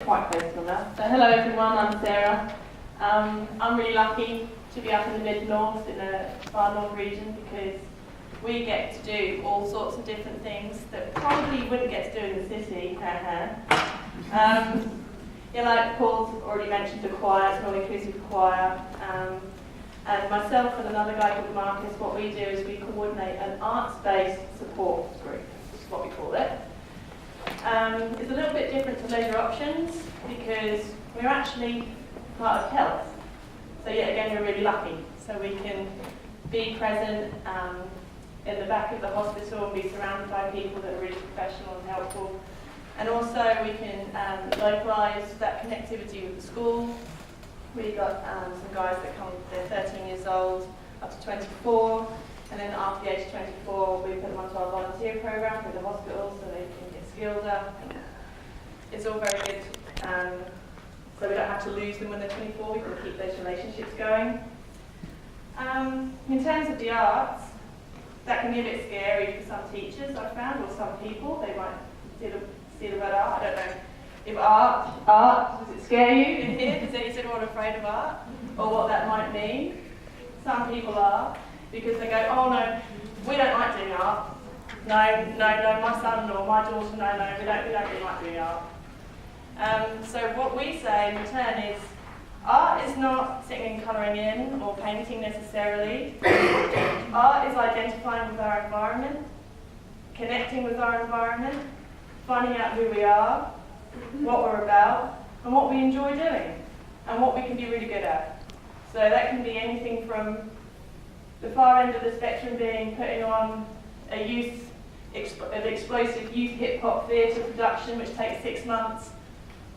Quite close to that. So hello everyone, I'm Sarah. I'm really lucky to be up in the mid-north in the far north region because we get to do all sorts of different things that probably wouldn't get to do in the city. Like Paul's already mentioned, the choir, it's an all-inclusive choir. And myself and another guy called Marcus, what we do is we coordinate an arts-based support group, which is what we call it. It's a little bit different to leisure options because we're actually part of health. So yet again, we're really lucky. So we can be present in the back of the hospital and be surrounded by people that are really professional and helpful. And also we can localise that connectivity with the school. We've got some guys that come, they're 13 years old up to 24. And then after the age of 24, we put them onto our volunteer program with the hospital so they can get skilled up. It's all very good. So we don't have to lose them when they're 24, we can keep those relationships going. In terms of the arts, that can be a bit scary for some teachers, I've found, or some people. They might see the word art. I don't know if art, does it scare you in here? Is anyone afraid of art? Or what that might mean? Some people are. Because they go, oh no, we don't like doing art. No, my son or my daughter, no, we don't really like doing art. So what we say in return is, art is not sitting and colouring in or painting necessarily. Art is identifying with our environment, connecting with our environment, finding out who we are, what we're about, and what we enjoy doing, and what we can be really good at. So that can be anything from the far end of the spectrum being putting on an explosive youth hip-hop theatre production which takes 6 months,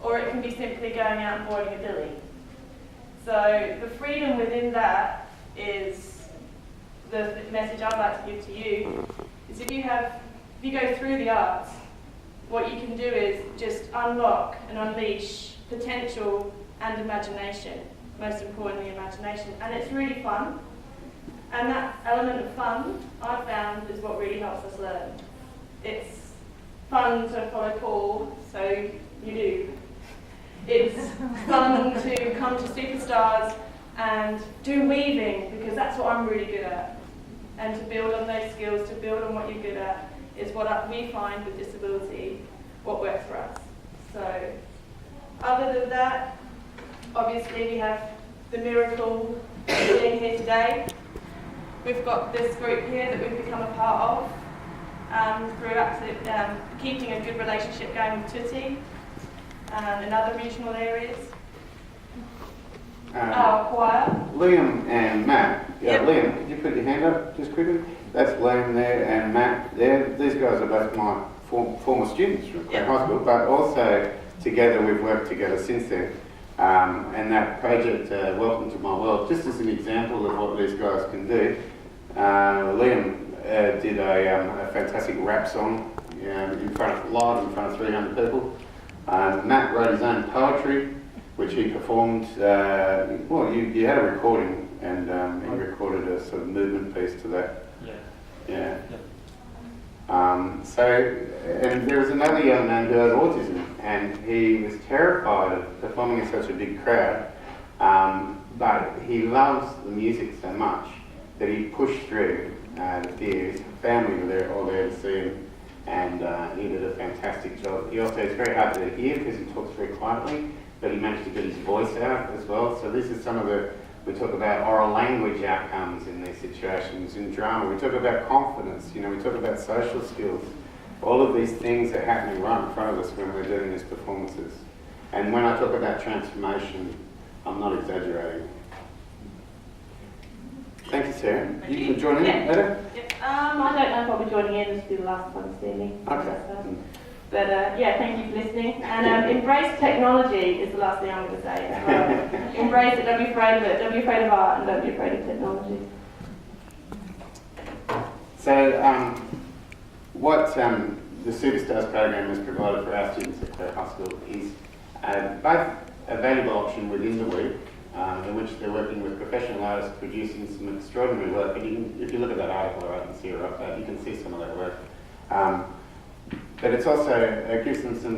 or it can be simply going out and boiling a billy. So the freedom within that is the message I'd like to give to you, is if you go through the arts, what you can do is just unlock and unleash potential and imagination, most importantly imagination, and it's really fun. And that element of fun, I've found, is what really helps us learn. It's fun to follow Paul, so you do. It's fun to come to Superstars and do weaving, because that's what I'm really good at. And to build on those skills, to build on what you're good at, is what we find with disability, what works for us. So, other than that, obviously we have the miracle being here today. We've got this group here that we've become a part of through keeping a good relationship going with TUTTI and other regional areas. Our choir. Liam and Matt. Yeah, yep. Liam, could you put your hand up just quickly? That's Liam there and Matt there. These guys are both my former students from Clare High School, but also together we've worked together since then. And that project, Welcome to My World, just as an example of what these guys can do. Liam did a fantastic rap song in front of 300 people. Matt wrote his own poetry, which he performed. You had a recording, and he recorded a sort of movement piece to that. Yeah. And there was another young man who had autism, and he was terrified of performing in such a big crowd, but he loves the music so much that he pushed through the fear. His family were all there to see him, and he did a fantastic job. He also is very hard to hear because he talks very quietly, but he managed to get his voice out as well. So this is some of we talk about oral language outcomes in these situations. In drama, we talk about confidence, we talk about social skills. All of these things are happening right in front of us when we're doing these performances. And when I talk about transformation, I'm not exaggerating. Thank you, Sarah. You can join in, Etta? Yep. I don't know if I'll be joining in. This will be the last time you see me. Okay. But thank you for listening. And embrace technology is the last thing I'm going to say as well. Embrace it, don't be afraid of it. Don't be afraid of art and don't be afraid of technology. So, what the Superstars program has provided for our students at Clare High School is both a valuable option within the week, in which they're working with professional artists producing some extraordinary work. And if you look at that article, I can see it up there, you can see some of that work. But it's also, it gives them some